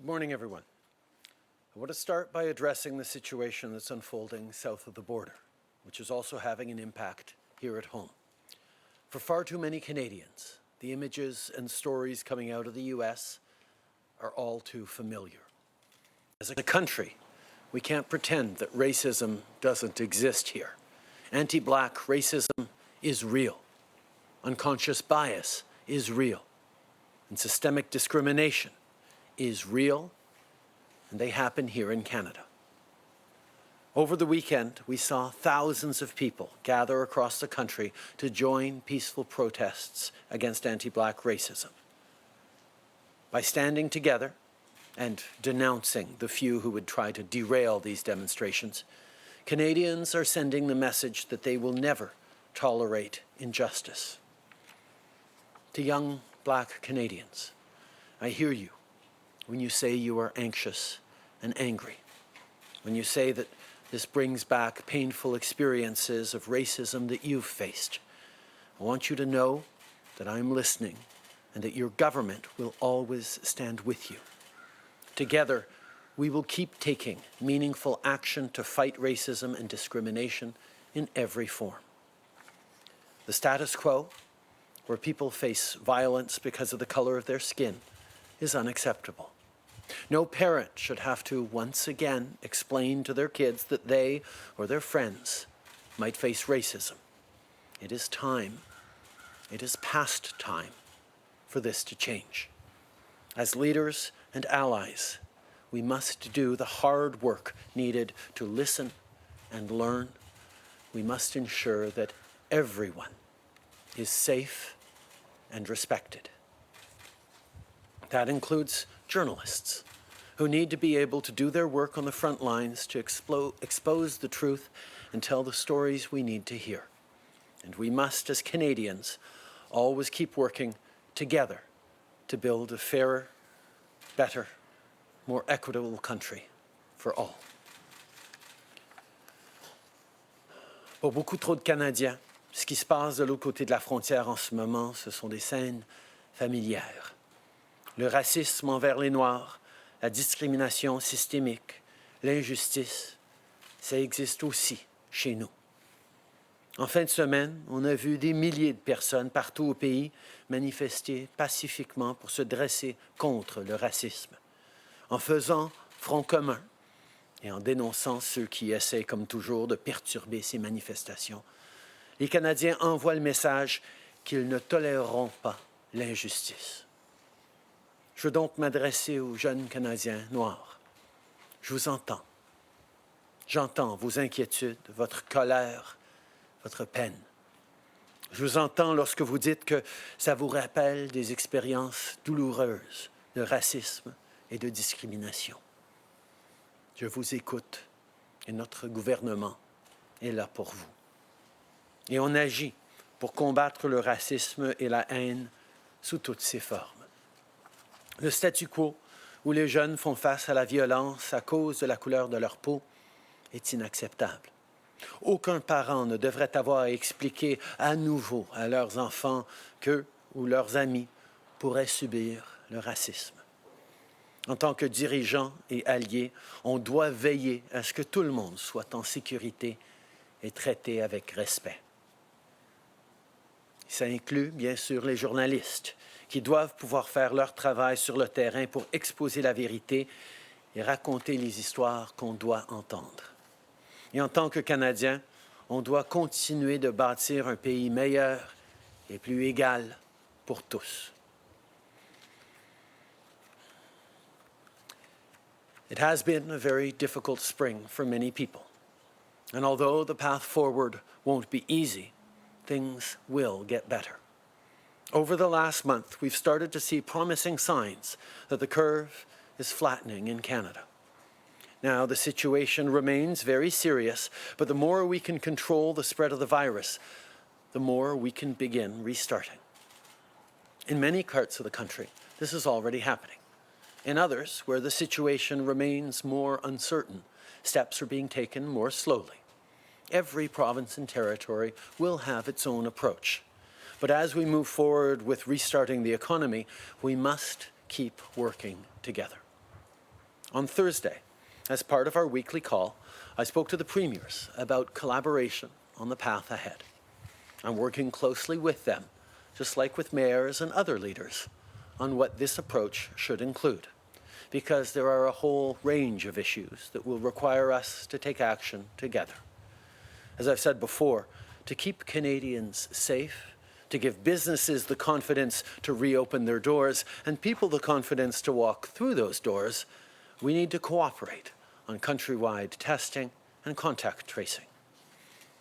Good morning, everyone. I want to start by addressing the situation that's unfolding south of the border, which is also having an impact here at home. For far too many Canadians, the images and stories coming out of the U.S. are all too familiar. As a country, we can't pretend that racism doesn't exist here. Anti-Black racism is real. Unconscious bias is real. And systemic discrimination is real, and they happen here in Canada. Over the weekend, we saw thousands of people gather across the country to join peaceful protests against anti-Black racism. By standing together and denouncing the few who would try to derail these demonstrations, Canadians are sending the message that they will never tolerate injustice. To young Black Canadians, I hear you when you say you are anxious and angry, when you say that this brings back painful experiences of racism that you've faced. I want you to know that I'm listening and that your government will always stand with you. Together, we will keep taking meaningful action to fight racism and discrimination in every form. The status quo, where people face violence because of the color of their skin, is unacceptable. No parent should have to once again explain to their kids that they or their friends might face racism. It is time, it is past time for this to change. As leaders and allies, we must do the hard work needed to listen and learn. We must ensure that everyone is safe and respected. That includes journalists who need to be able to do their work on the front lines to expose the truth and tell the stories we need to hear. And we must, as Canadians, always keep working together to build a fairer, better, more equitable country for all. Pour beaucoup trop de Canadiens, ce qui se passe de l'autre côté de la frontière en ce moment, ce sont des scènes familières. Le racisme envers les Noirs, la discrimination systémique, l'injustice, ça existe aussi chez nous. En fin de semaine, on a vu des milliers de personnes partout au pays manifester pacifiquement pour se dresser contre le racisme, en faisant front commun et en dénonçant ceux qui essaient, comme toujours, de perturber ces manifestations. Les Canadiens envoient le message qu'ils ne toléreront pas l'injustice. Je veux donc m'adresser aux jeunes Canadiens noirs. Je vous entends. J'entends vos inquiétudes, votre colère, votre peine. Je vous entends lorsque vous dites que ça vous rappelle des expériences douloureuses de racisme et de discrimination. Je vous écoute et notre gouvernement est là pour vous. Et on agit pour combattre le racisme et la haine sous toutes ses formes. Le statu quo, où les jeunes font face à la violence à cause de la couleur de leur peau, est inacceptable. Aucun parent ne devrait avoir à expliquer à nouveau à leurs enfants qu'eux ou leurs amis pourraient subir le racisme. En tant que dirigeants et alliés, on doit veiller à ce que tout le monde soit en sécurité et traité avec respect. Ça inclut, bien sûr, les journalistes qui doivent pouvoir faire leur travail sur le terrain pour exposer la vérité et raconter les histoires qu'on doit entendre. Et en tant que Canadiens, on doit continuer de bâtir un pays meilleur et plus égal pour tous. It has been a very difficult spring for many people. And although the path forward won't be easy, things will get better. Over the last month, we've started to see promising signs that the curve is flattening in Canada. Now, the situation remains very serious, but the more we can control the spread of the virus, the more we can begin restarting. In many parts of the country, this is already happening. In others, where the situation remains more uncertain, steps are being taken more slowly. Every province and territory will have its own approach. But as we move forward with restarting the economy, we must keep working together. On Thursday, as part of our weekly call, I spoke to the premiers about collaboration on the path ahead. I'm working closely with them, just like with mayors and other leaders, on what this approach should include, because there are a whole range of issues that will require us to take action together. As I've said before, to keep Canadians safe, to give businesses the confidence to reopen their doors and people the confidence to walk through those doors, we need to cooperate on countrywide testing and contact tracing.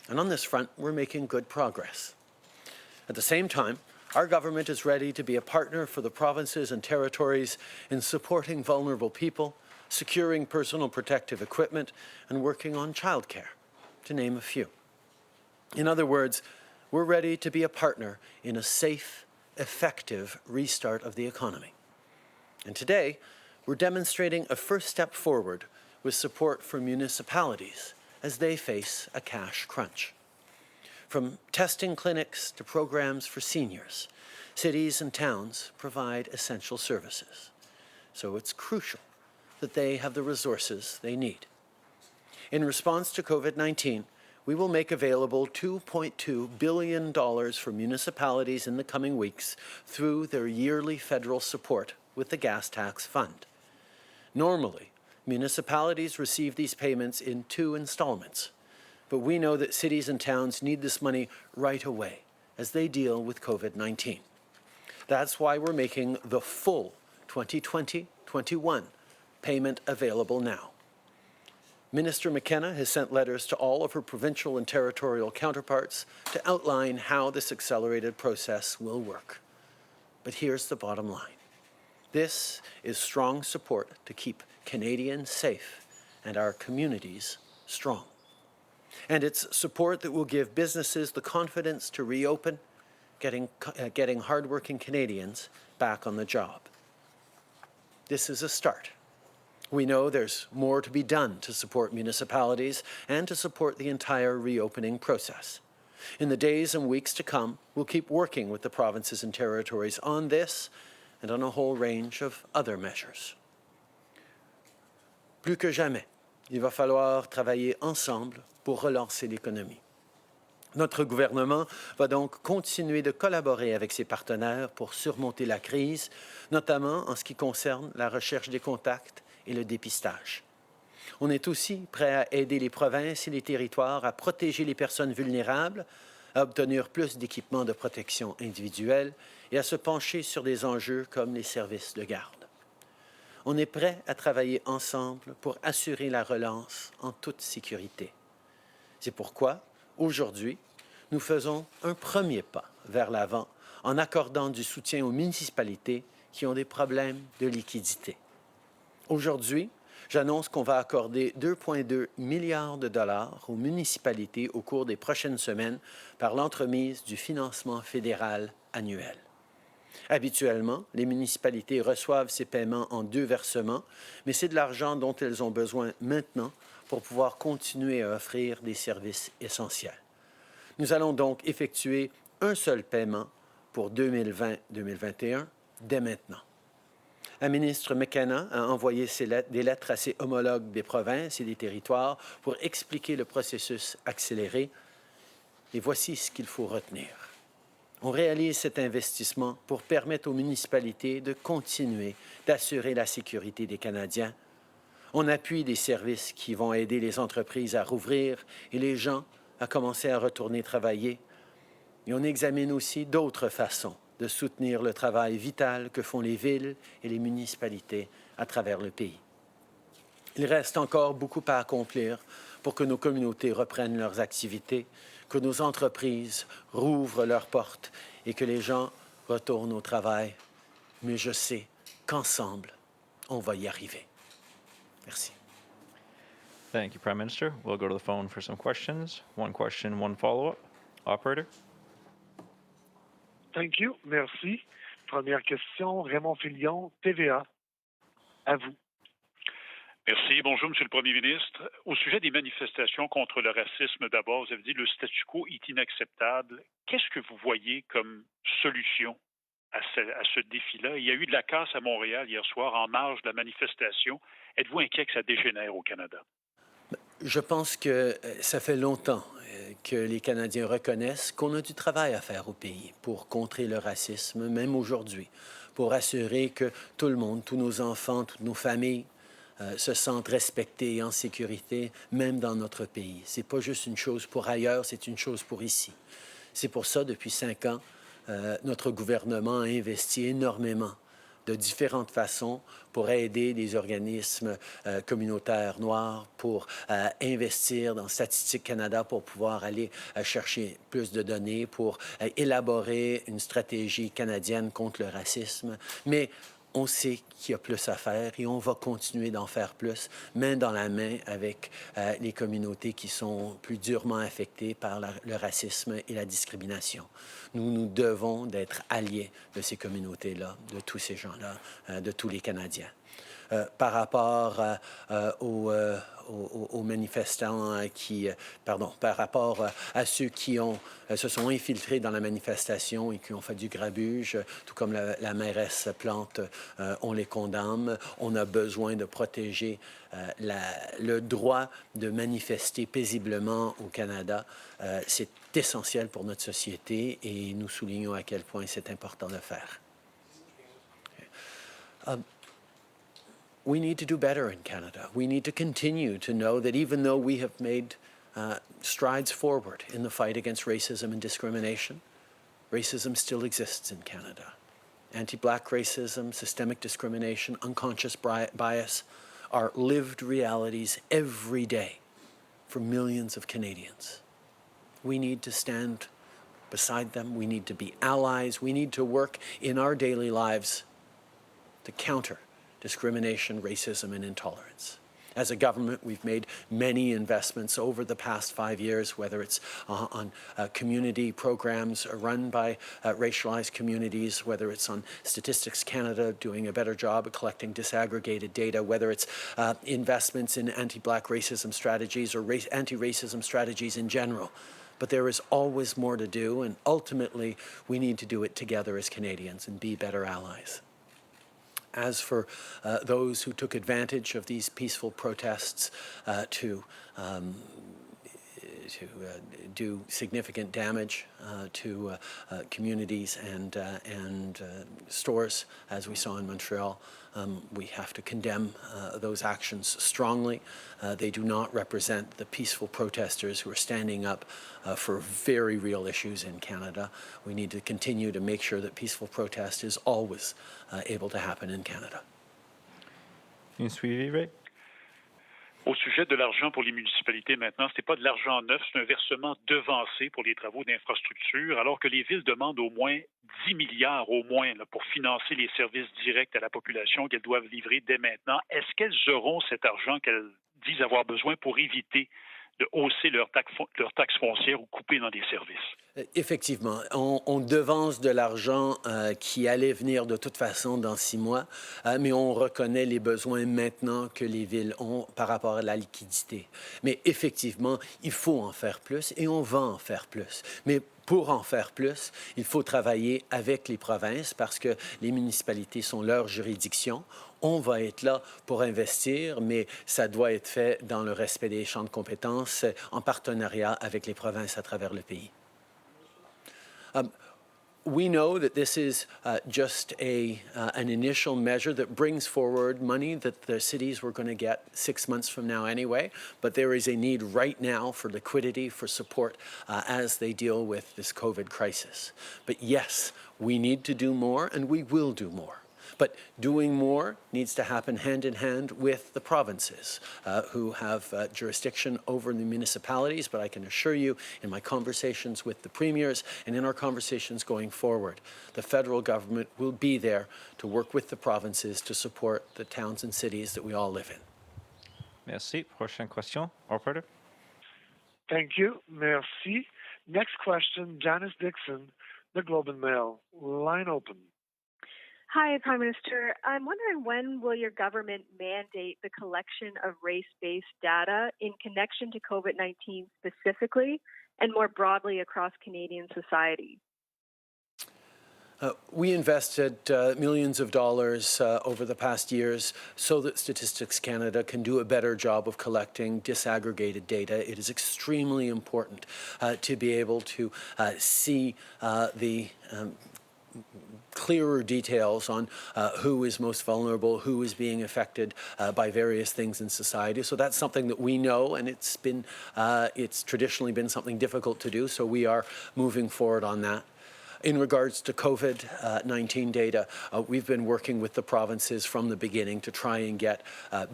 And on this front, we're making good progress. At the same time, our government is ready to be a partner for the provinces and territories in supporting vulnerable people, securing personal protective equipment, and working on childcare, to name a few. In other words, we're ready to be a partner in a safe, effective restart of the economy. And today, we're demonstrating a first step forward with support for municipalities as they face a cash crunch. From testing clinics to programs for seniors, cities and towns provide essential services. So it's crucial that they have the resources they need. In response to COVID-19, we will make available $2.2 billion for municipalities in the coming weeks through their yearly federal support with the Gas Tax Fund. Normally, municipalities receive these payments in 2 installments, but we know that cities and towns need this money right away as they deal with COVID-19. That's why we're making the full 2020-21 payment available now. Minister McKenna has sent letters to all of her provincial and territorial counterparts to outline how this accelerated process will work. But here's the bottom line. This is strong support to keep Canadians safe and our communities strong. And it's support that will give businesses the confidence to reopen, getting hardworking Canadians back on the job. This is a start. We know there's more to be done to support municipalities and to support the entire reopening process. In the days and weeks to come, we'll keep working with the provinces and territories on this and on a whole range of other measures. Plus que jamais, il va falloir travailler ensemble pour relancer l'économie. Notre gouvernement va donc continuer de collaborer avec ses partenaires pour surmonter la crise, notamment en ce qui concerne la recherche des contacts et le dépistage. On est aussi prêt à aider les provinces et les territoires à protéger les personnes vulnérables, à obtenir plus d'équipements de protection individuelle et à se pencher sur des enjeux comme les services de garde. On est prêt à travailler ensemble pour assurer la relance en toute sécurité. C'est pourquoi, aujourd'hui, nous faisons un premier pas vers l'avant en accordant du soutien aux municipalités qui ont des problèmes de liquidité. Aujourd'hui, j'annonce qu'on va accorder 2,2 milliards de dollars aux municipalités au cours des prochaines semaines par l'entremise du financement fédéral annuel. Habituellement, les municipalités reçoivent ces paiements en 2 versements, mais c'est de l'argent dont elles ont besoin maintenant pour pouvoir continuer à offrir des services essentiels. Nous allons donc effectuer un seul paiement pour 2020-2021 dès maintenant. La ministre McKenna a envoyé des lettres à ses homologues des provinces et des territoires pour expliquer le processus accéléré. Et voici ce qu'il faut retenir. On réalise cet investissement pour permettre aux municipalités de continuer d'assurer la sécurité des Canadiens. On appuie des services qui vont aider les entreprises à rouvrir et les gens à commencer à retourner travailler. Et on examine aussi d'autres façons de soutenir le travail vital que font les villes et les municipalités à travers le pays. Il reste encore beaucoup à accomplir pour que nos communautés reprennent leurs activités, que nos entreprises rouvrent leurs portes et que les gens retournent au travail. Mais je sais qu'ensemble, on va y arriver. Merci. Thank you, Prime Minister. We'll go to the phone for some questions. One question, one follow-up. Operator? Thank you. Merci. Première question, Raymond Filion, TVA. À vous. Merci. Bonjour, Monsieur le Premier ministre. Au sujet des manifestations contre le racisme, d'abord, vous avez dit que le statu quo est inacceptable. Qu'est-ce que vous voyez comme solution à ce défi-là. Il y a eu de la casse à Montréal hier soir en marge de la manifestation. Êtes-vous inquiet que ça dégénère au Canada? Je pense que ça fait longtemps que les Canadiens reconnaissent qu'on a du travail à faire au pays pour contrer le racisme, même aujourd'hui, pour assurer que tout le monde, tous nos enfants, toutes nos familles se sentent respectés et en sécurité, même dans notre pays. C'est pas juste une chose pour ailleurs, c'est une chose pour ici. C'est pour ça, depuis 5 ans, notre gouvernement a investi énormément de différentes façons pour aider les organismes communautaires noirs, pour investir dans Statistique Canada pour pouvoir aller chercher plus de données, pour élaborer une stratégie canadienne contre le racisme. Mais on sait qu'il y a plus à faire et on va continuer d'en faire plus, main dans la main avec les communautés qui sont plus durement affectées par le racisme et la discrimination. Nous devons d'être alliés de ces communautés-là, de tous ces gens-là, de tous les Canadiens. Par rapport aux manifestants par rapport à ceux qui se sont infiltrés dans la manifestation et qui ont fait du grabuge, tout comme la mairesse Plante, on les condamne. On a besoin de protéger le droit de manifester paisiblement au Canada. C'est essentiel pour notre société et nous soulignons à quel point c'est important de faire. We need to do better in Canada. We need to continue to know that even though we have made strides forward in the fight against racism and discrimination, racism still exists in Canada. Anti-Black racism, systemic discrimination, unconscious bias are lived realities every day for millions of Canadians. We need to stand beside them. We need to be allies. We need to work in our daily lives to counter discrimination, racism, and intolerance. As a government, we've made many investments over the past 5 years, whether it's on community programs run by racialized communities, whether it's on Statistics Canada doing a better job at collecting disaggregated data, whether it's investments in anti-Black racism strategies or anti-racism strategies in general. But there is always more to do, and ultimately, we need to do it together as Canadians and be better allies. As for those who took advantage of these peaceful protests to do significant damage to communities and stores, as we saw in Montreal, we have to condemn those actions strongly. They do not represent the peaceful protesters who are standing up for very real issues in Canada. We need to continue to make sure that peaceful protest is always able to happen in Canada. Une suivi, Ray? Au sujet de l'argent pour les municipalités maintenant, ce n'est pas de l'argent neuf, c'est un versement devancé pour les travaux d'infrastructure, alors que les villes demandent au moins 10 milliards au moins là, pour financer les services directs à la population qu'elles doivent livrer dès maintenant. Est-ce qu'elles auront cet argent qu'elles disent avoir besoin pour éviter de hausser leurs taxes foncières ou couper dans des services? Effectivement, on devance de l'argent qui allait venir de toute façon dans 6 mois, mais on reconnaît les besoins maintenant que les villes ont par rapport à la liquidité. Mais effectivement, il faut en faire plus et on va en faire plus. Mais pour en faire plus, il faut travailler avec les provinces parce que les municipalités sont leur juridiction. On va être là pour investir, mais ça doit être fait dans le respect des champs de compétences en partenariat avec les provinces à travers le pays. We know that this is just an initial measure that brings forward money that the cities were going to get 6 months from now anyway, but there is a need right now for liquidity, for support as they deal with this COVID crisis. But yes, we need to do more and we will do more. But doing more needs to happen hand in hand with the provinces who have jurisdiction over the municipalities. But I can assure you, in my conversations with the premiers and in our conversations going forward, the federal government will be there to work with the provinces to support the towns and cities that we all live in. Merci. Prochaine question, operator. Thank you. Merci. Next question, Janice Dixon, The Globe and Mail. Line open. Hi, Prime Minister. I'm wondering, when will your government mandate the collection of race-based data in connection to COVID-19 specifically and more broadly across Canadian society? We invested millions of dollars over the past years so that Statistics Canada can do a better job of collecting disaggregated data. It is extremely important to be able to see the clearer details on who is most vulnerable, who is being affected by various things in society. So that's something that we know, and it's traditionally been something difficult to do, so we are moving forward on that. In regards to COVID-19 data, we've been working with the provinces from the beginning to try and get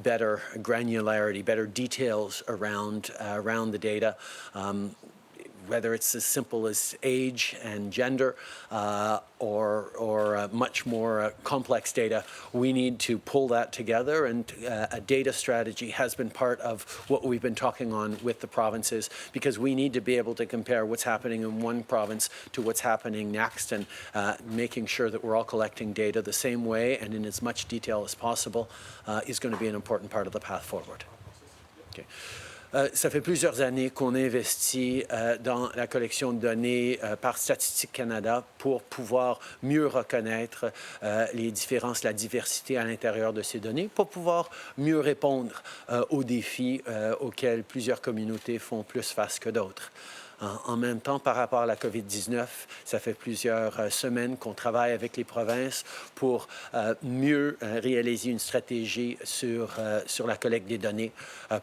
better granularity, better details around the data. Whether it's as simple as age and gender or much more complex data, we need to pull that together, and a data strategy has been part of what we've been talking on with the provinces, because we need to be able to compare what's happening in one province to what's happening next, and making sure that we're all collecting data the same way and in as much detail as possible is going to be an important part of the path forward. Okay. Ça fait plusieurs années qu'on investit dans la collection de données par Statistique Canada pour pouvoir mieux reconnaître les différences, la diversité à l'intérieur de ces données, pour pouvoir mieux répondre aux défis auxquels plusieurs communautés font plus face que d'autres. En même temps, par rapport à la COVID-19, ça fait plusieurs semaines qu'on travaille avec les provinces pour mieux réaliser une stratégie sur la collecte des données,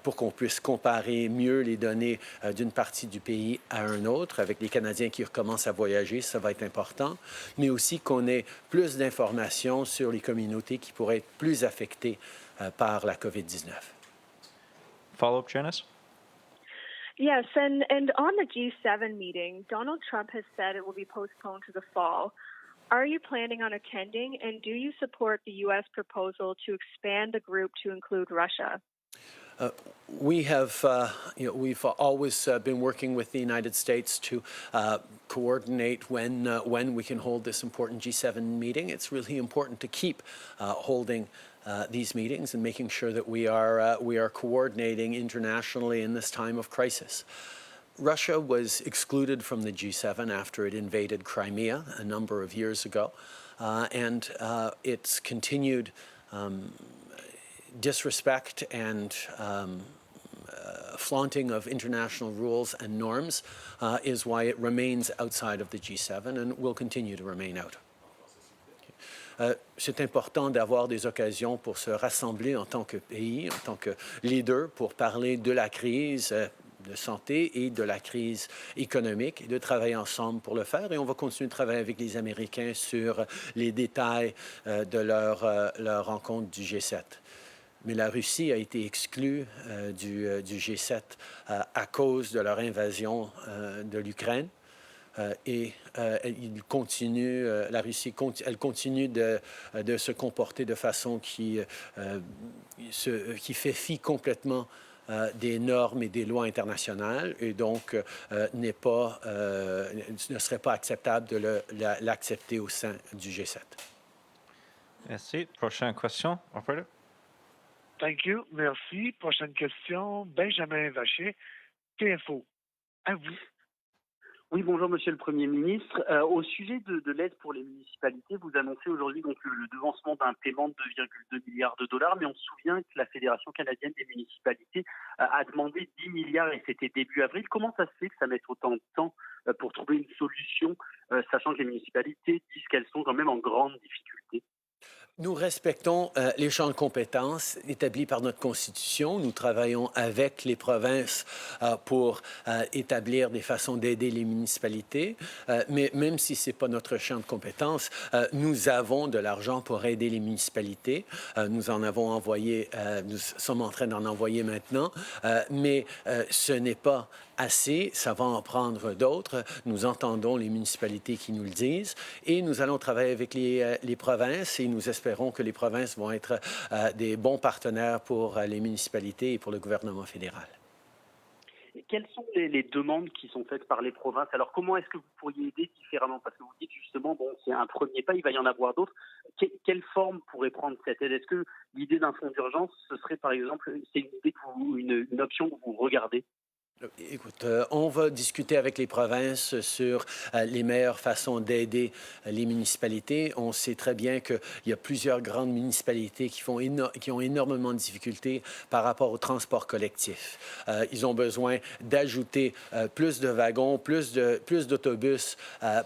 pour qu'on puisse comparer mieux les données d'une partie du pays à un autre. Avec les Canadiens qui recommencent à voyager, ça va être important, mais aussi qu'on ait plus d'informations sur les communautés qui pourraient être plus affectées par la COVID-19. Follow-up, Janice? Yes, and on the G7 meeting, Donald Trump has said it will be postponed to the fall. Are you planning on attending, and do you support the U.S. proposal to expand the group to include Russia? We've always been working with the United States to coordinate when we can hold this important G7 meeting. It's really important to keep holding these meetings and making sure that we are coordinating internationally in this time of crisis. Russia was excluded from the G7 after it invaded Crimea a number of years ago, and its continued disrespect and flaunting of international rules and norms is why it remains outside of the G7 and will continue to remain out. C'est important d'avoir des occasions pour se rassembler en tant que pays, en tant que leader, pour parler de la crise de santé et de la crise économique, et de travailler ensemble pour le faire. Et on va continuer de travailler avec les Américains sur les détails de leur rencontre du G7. Mais la Russie a été exclue du G7 à cause de leur invasion de l'Ukraine. Et la Russie continue de se comporter de façon qui fait fi complètement des normes et des lois internationales, et donc ne serait pas acceptable de l'accepter au sein du G7. Merci. Prochaine question, operator. Thank you. Merci. Prochaine question, Benjamin Vacher, TFO. À vous. Oui, bonjour Monsieur le Premier ministre. Au sujet de l'aide pour les municipalités, vous annoncez aujourd'hui donc le devancement d'un paiement de 2,2 milliards de dollars, mais on se souvient que la Fédération canadienne des municipalités a demandé 10 milliards et c'était début avril. Comment ça se fait que ça mette autant de temps pour trouver une solution, sachant que les municipalités disent qu'elles sont quand même en grande difficulté? Nous respectons les champs de compétences établis par notre Constitution. Nous travaillons avec les provinces pour établir des façons d'aider les municipalités. Mais même si ce n'est pas notre champ de compétences, nous avons de l'argent pour aider les municipalités. Nous en avons envoyé, nous sommes en train d'en envoyer maintenant. Mais ce n'est pas assez, ça va en prendre d'autres. Nous entendons les municipalités qui nous le disent et nous allons travailler avec les provinces et nous espérons que les provinces vont être des bons partenaires pour les municipalités et pour le gouvernement fédéral. Quelles sont les demandes qui sont faites par les provinces? Alors, comment est-ce que vous pourriez aider différemment? Parce que vous dites justement, bon, c'est un premier pas, il va y en avoir d'autres. Quelle forme pourrait prendre cette aide? Est-ce que l'idée d'un fonds d'urgence, ce serait par exemple, c'est une idée une option que vous regardez? Écoute, on va discuter avec les provinces sur les meilleures façons d'aider les municipalités. On sait très bien qu'il y a plusieurs grandes municipalités qui ont énormément de difficultés par rapport au transport collectif. Ils ont besoin d'ajouter plus de wagons, plus d'autobus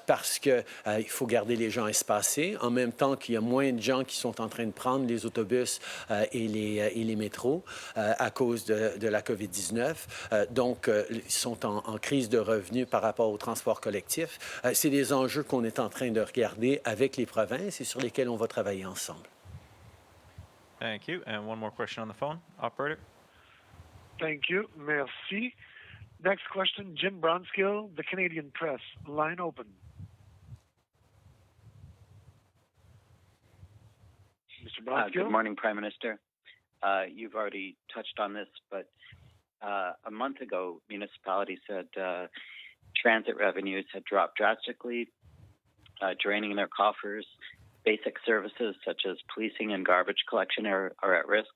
parce qu'il faut garder les gens espacés, en même temps qu'il y a moins de gens qui sont en train de prendre les autobus et les métros à cause de la COVID-19. Donc, ils sont en crise de revenus par rapport au transport collectif. C'est des enjeux qu'on est en train de regarder avec les provinces et sur lesquels on va travailler ensemble. Thank you. And one more question on the phone. Operator. Thank you. Merci. Next question, Jim Bronskill, the Canadian Press. Line open. Mr. Bronskill? Good morning, Prime Minister. You've already touched on this, but a month ago, municipalities said transit revenues had dropped drastically, draining their coffers. Basic services such as policing and garbage collection are at risk.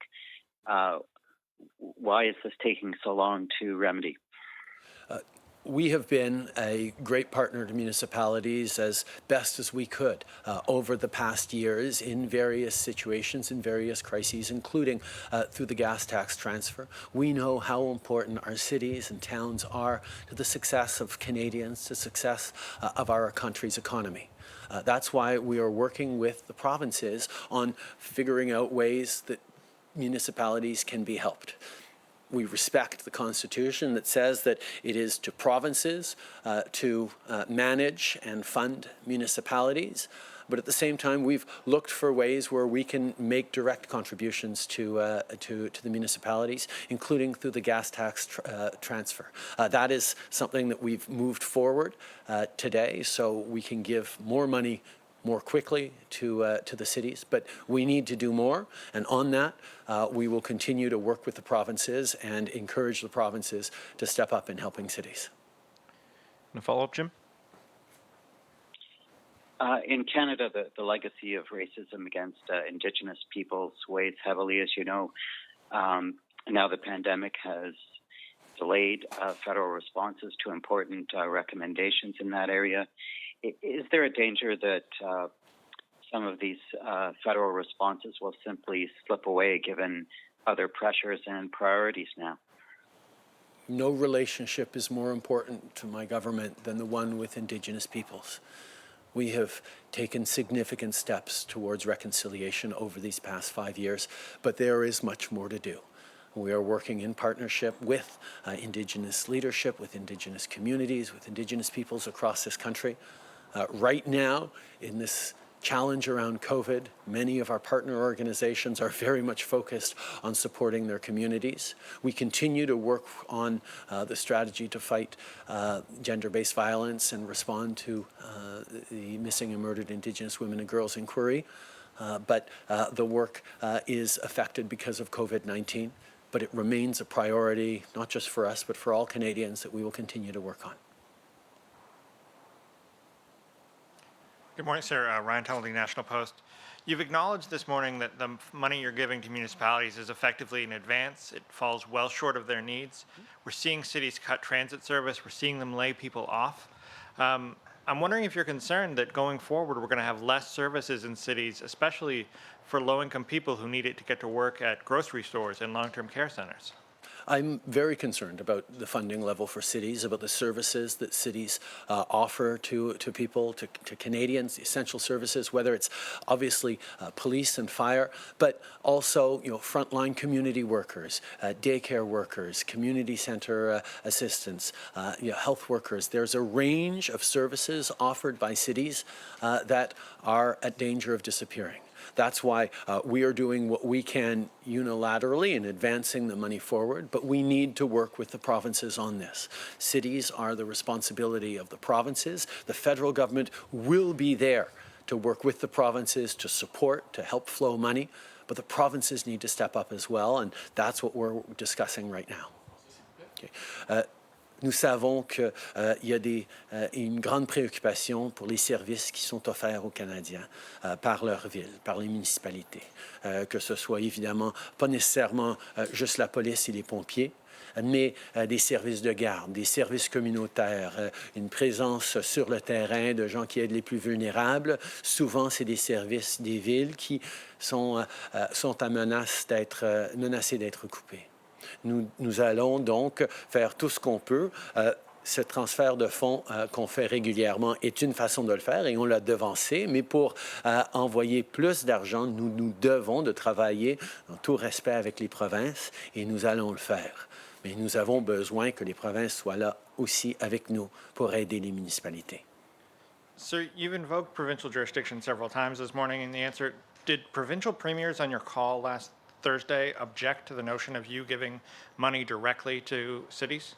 Why is this taking so long to remedy? We have been a great partner to municipalities as best as we could over the past years in various situations, in various crises, including through the gas tax transfer. We know how important our cities and towns are to the success of Canadians, to the success of our country's economy. That's why we are working with the provinces on figuring out ways that municipalities can be helped. We respect the Constitution that says that it is to provinces to manage and fund municipalities. But at the same time, we've looked for ways where we can make direct contributions to the municipalities, including through the gas tax transfer. That is something that we've moved forward today, so we can give more money more quickly to the cities, but we need to do more. And on that, we will continue to work with the provinces and encourage the provinces to step up in helping cities. And a follow-up, Jim? In Canada, the legacy of racism against Indigenous peoples weighs heavily, as you know. Now the pandemic has delayed federal responses to important recommendations in that area. Is there a danger that some of these federal responses will simply slip away given other pressures and priorities now? No relationship is more important to my government than the one with Indigenous peoples. We have taken significant steps towards reconciliation over these past 5 years, but there is much more to do. We are working in partnership with Indigenous leadership, with Indigenous communities, with Indigenous peoples across this country. Right now, in this challenge around COVID, many of our partner organizations are very much focused on supporting their communities. We continue to work on the strategy to fight gender-based violence and respond to the Missing and Murdered Indigenous Women and Girls inquiry. But the work is affected because of COVID-19, but it remains a priority, not just for us, but for all Canadians that we will continue to work on. Good morning, sir. Ryan Tunnelty, National Post. You've acknowledged this morning that the money you're giving to municipalities is effectively an advance. It falls well short of their needs. We're seeing cities cut transit service. We're seeing them lay people off. I'm wondering if you're concerned that going forward, we're going to have less services in cities, especially for low-income people who need it to get to work at grocery stores and long-term care centers. I'm very concerned about the funding level for cities, about the services that cities offer to people, to Canadians, the essential services, whether it's obviously police and fire, but also frontline community workers, daycare workers, community center assistants, health workers. There's a range of services offered by cities that are at danger of disappearing. That's why we are doing what we can unilaterally in advancing the money forward, but we need to work with the provinces on this. Cities are the responsibility of the provinces. The federal government will be there to work with the provinces, to support, to help flow money, but the provinces need to step up as well, and that's what we're discussing right now. Okay. Nous savons qu'il y a une grande préoccupation pour les services qui sont offerts aux Canadiens par leur ville, par les municipalités. Que ce soit évidemment pas nécessairement juste la police et les pompiers, mais des services de garde, des services communautaires, une présence sur le terrain de gens qui aident les plus vulnérables. Souvent, c'est des services des villes qui sont menacés d'être coupés. Nous allons donc faire tout ce qu'on peut. Ce transfert de fonds qu'on fait régulièrement est une façon de le faire et on l'a devancé, mais pour envoyer plus d'argent, nous devons de travailler en tout respect avec les provinces et nous allons le faire. Mais nous avons besoin que les provinces soient là aussi avec nous pour aider les municipalités. Sir, you've invoked provincial jurisdiction several times this morning in the answer. Did provincial premiers on your call last Thursday object to the notion of you giving money directly to cities?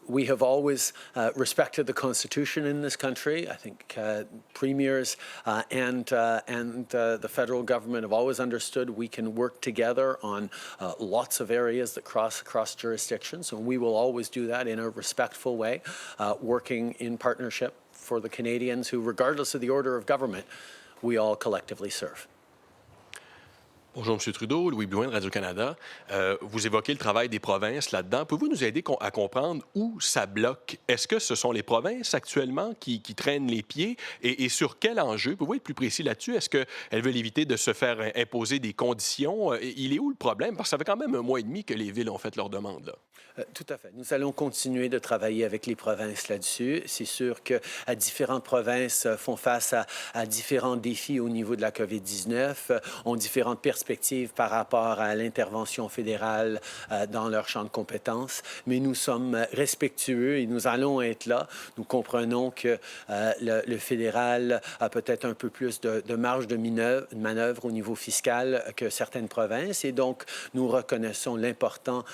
We have always respected the Constitution in this country. I think premiers and the federal government have always understood we can work together on lots of areas that cross jurisdictions, and we will always do that in a respectful way, working in partnership for the Canadians who, regardless of the order of government, we all collectively serve. Bonjour, M. Trudeau. Louis Blouin de Radio-Canada. Vous évoquez le travail des provinces là-dedans. Pouvez-vous nous aider à comprendre où ça bloque? Est-ce que ce sont les provinces actuellement qui traînent les pieds? Et sur quel enjeu? Pouvez-vous être plus précis là-dessus? Est-ce qu'elles veulent éviter de se faire imposer des conditions? Il est où le problème? Parce que ça fait quand même un mois et demi que les villes ont fait leur demande, là. Tout à fait. Nous allons continuer de travailler avec les provinces là-dessus. C'est sûr que différentes provinces font face à différents défis au niveau de la COVID-19, ont différentes perspectives par rapport à l'intervention fédérale dans leur champ de compétences, mais nous sommes respectueux et nous allons être là. Nous comprenons que le fédéral a peut-être un peu plus de marge de manœuvre au niveau fiscal que certaines provinces et donc nous reconnaissons l'importance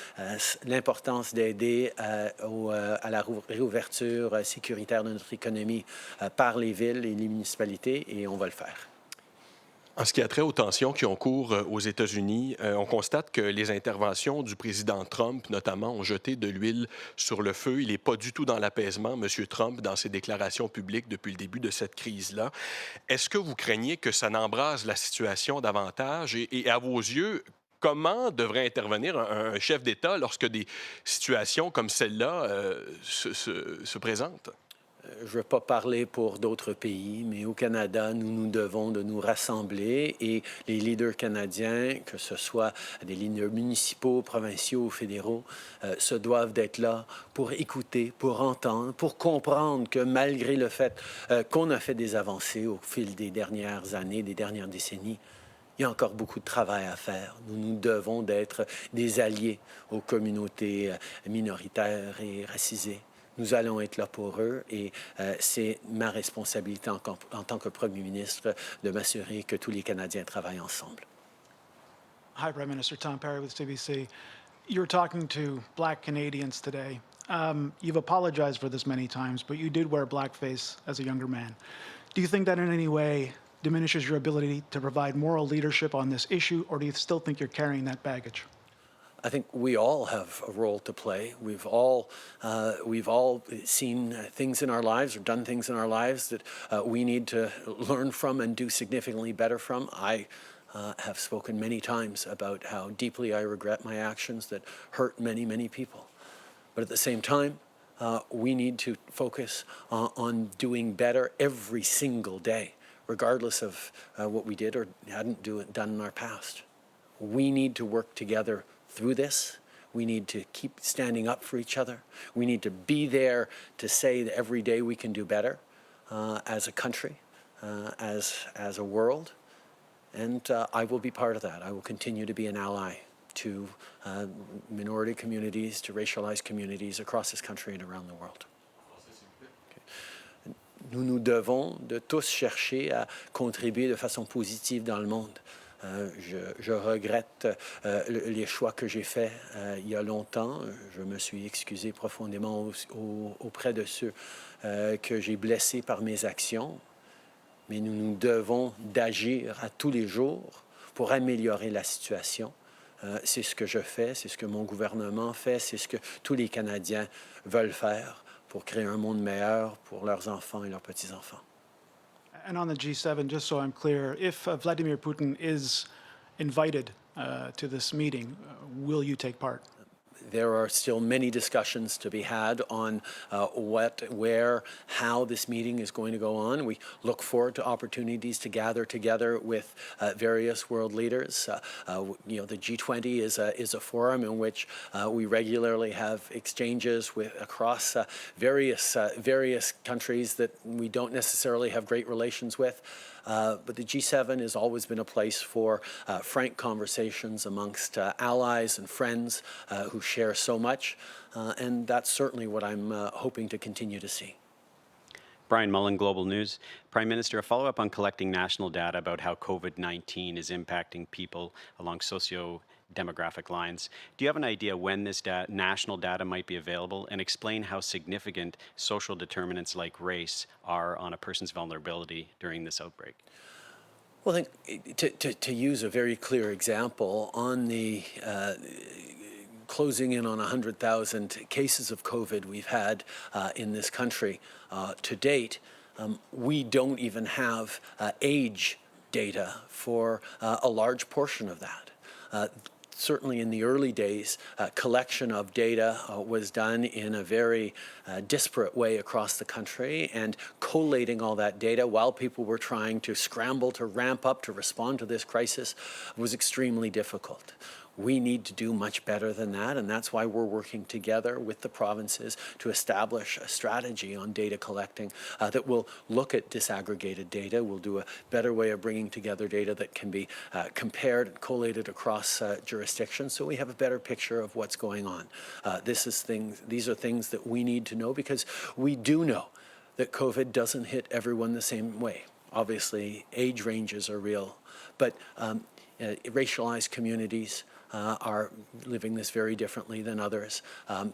d'aider à la réouverture sécuritaire de notre économie par les villes et les municipalités, et on va le faire. En ce qui a trait aux tensions qui ont cours aux États-Unis, on constate que les interventions du président Trump, notamment, ont jeté de l'huile sur le feu. Il n'est pas du tout dans l'apaisement, M. Trump, dans ses déclarations publiques depuis le début de cette crise-là. Est-ce que vous craignez que ça n'embrase la situation davantage? Et à vos yeux, comment devrait intervenir un chef d'État lorsque des situations comme celle-là se présentent? Je ne veux pas parler pour d'autres pays, mais au Canada, nous devons de nous rassembler et les leaders canadiens, que ce soit des leaders municipaux, provinciaux ou fédéraux, se doivent d'être là pour écouter, pour entendre, pour comprendre que malgré le fait qu'on a fait des avancées au fil des dernières années, des dernières décennies, il y a encore beaucoup de travail à faire. Nous devons d'être des alliés aux communautés minoritaires et racisées. Nous allons être là pour eux et c'est ma responsabilité en tant que Premier ministre de m'assurer que tous les Canadiens travaillent ensemble. Hi, Prime Minister Tom Perry with CBC. You're talking to Black Canadians today. You've apologized for this many times, but you did wear blackface as a younger man. Do you think that in any way diminishes your ability to provide moral leadership on this issue, or do you still think you're carrying that baggage? I think we all have a role to play. We've all seen things in our lives or done things in our lives that we need to learn from and do significantly better from. I have spoken many times about how deeply I regret my actions that hurt many, many people. But at the same time, we need to focus on doing better every single day, regardless of what we did or hadn't done in our past. We need to work together through this. We need to keep standing up for each other. We need to be there to say that every day we can do better as a country, as a world. And I will be part of that. I will continue to be an ally to minority communities, to racialized communities across this country and around the world. Nous devons de tous chercher à contribuer de façon positive dans le monde. Je regrette les choix que j'ai faits il y a longtemps. Je me suis excusé profondément auprès de ceux que j'ai blessés par mes actions. Mais nous devons d'agir à tous les jours pour améliorer la situation. C'est ce que je fais, c'est ce que mon gouvernement fait, c'est ce que tous les Canadiens veulent faire pour créer un monde meilleur pour leurs enfants et leurs petits-enfants. And on the G7, just so I'm clear, if Vladimir Putin is invited to this meeting, will you take part? there are still many discussions to be had on what, where, how this meeting is going to go on. We look forward to opportunities to gather together with various world leaders. You know, the G20 is a forum in which we regularly have exchanges with across various countries that we don't necessarily have great relations with. But the G7 has always been a place for frank conversations amongst allies and friends who share so much, and that's certainly what I'm hoping to continue to see. Brian Mullen, Global News. Prime Minister, a follow-up on collecting national data about how COVID-19 is impacting people along socio-demographic lines. Do you have an idea when this national data might be available, and explain how significant social determinants like race are on a person's vulnerability during this outbreak? Well, I think to use a very clear example, on the closing in on 100,000 cases of COVID we've had in this country to date, we don't even have age data for a large portion of that. Certainly in the early days, collection of data was done in a very disparate way across the country, and collating all that data while people were trying to scramble to ramp up to respond to this crisis was extremely difficult. We need to do much better than that, and that's why we're working together with the provinces to establish a strategy on data collecting that will look at disaggregated data. We'll do a better way of bringing together data that can be compared and collated across jurisdictions, so we have a better picture of what's going on. These are things that we need to know, because we do know that COVID doesn't hit everyone the same way. Obviously, age ranges are real, but racialized communities are living this very differently than others.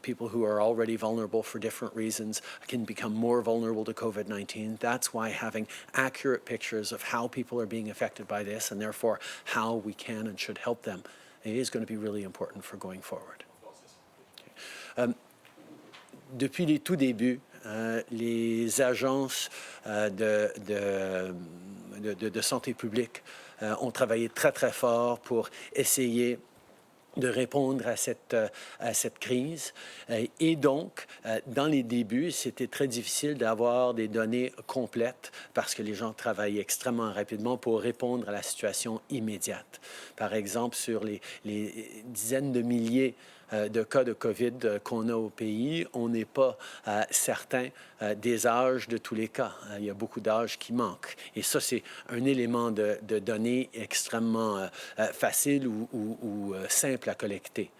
People who are already vulnerable for different reasons can become more vulnerable to COVID-19. That's why having accurate pictures of how people are being affected by this, and therefore how we can and should help them, is going to be really important for going forward. Depuis les tout débuts, les agences de santé publique ont travaillé très très fort pour essayer de répondre à cette crise. Et donc, dans les débuts, c'était très difficile d'avoir des données complètes parce que les gens travaillaient extrêmement rapidement pour répondre à la situation immédiate. Par exemple, sur les dizaines de milliers de cas de COVID qu'on a au pays, on n'est pas certain des âges de tous les cas. Il y a beaucoup d'âges qui manquent. Et ça, c'est un élément de données extrêmement facile ou simple à collecter.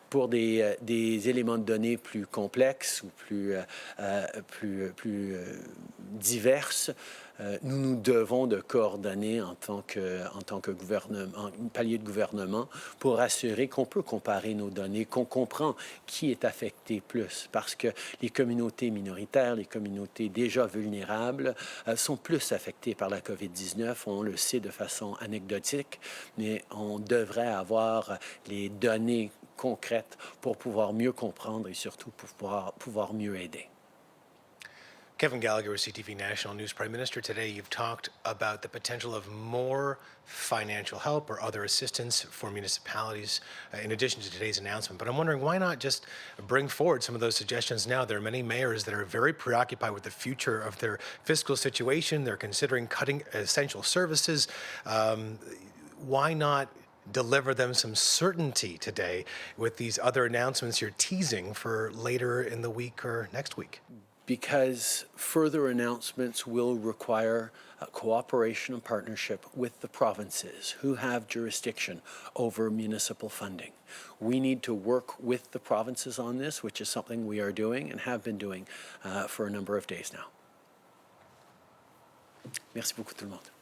Pour des éléments de données plus complexes ou plus diverses, nous devons de coordonner en tant que gouvernement, palier de gouvernement, pour assurer qu'on peut comparer nos données, qu'on comprend qui est affecté plus, parce que les communautés minoritaires, les communautés déjà vulnérables sont plus affectées par la COVID-19. On le sait de façon anecdotique, mais on devrait avoir les données concrètes pour pouvoir mieux comprendre et surtout pour pouvoir mieux aider. Kevin Gallagher with CTV National News. Prime Minister, today you've talked about the potential of more financial help or other assistance for municipalities in addition to today's announcement. But I'm wondering, why not just bring forward some of those suggestions now? There are many mayors that are very preoccupied with the future of their fiscal situation. They're considering cutting essential services. Why not deliver them some certainty today with these other announcements you're teasing for later in the week or next week? Because further announcements will require cooperation and partnership with the provinces who have jurisdiction over municipal funding. We need to work with the provinces on this, which is something we are doing and have been doing for a number of days now. Merci beaucoup tout le monde.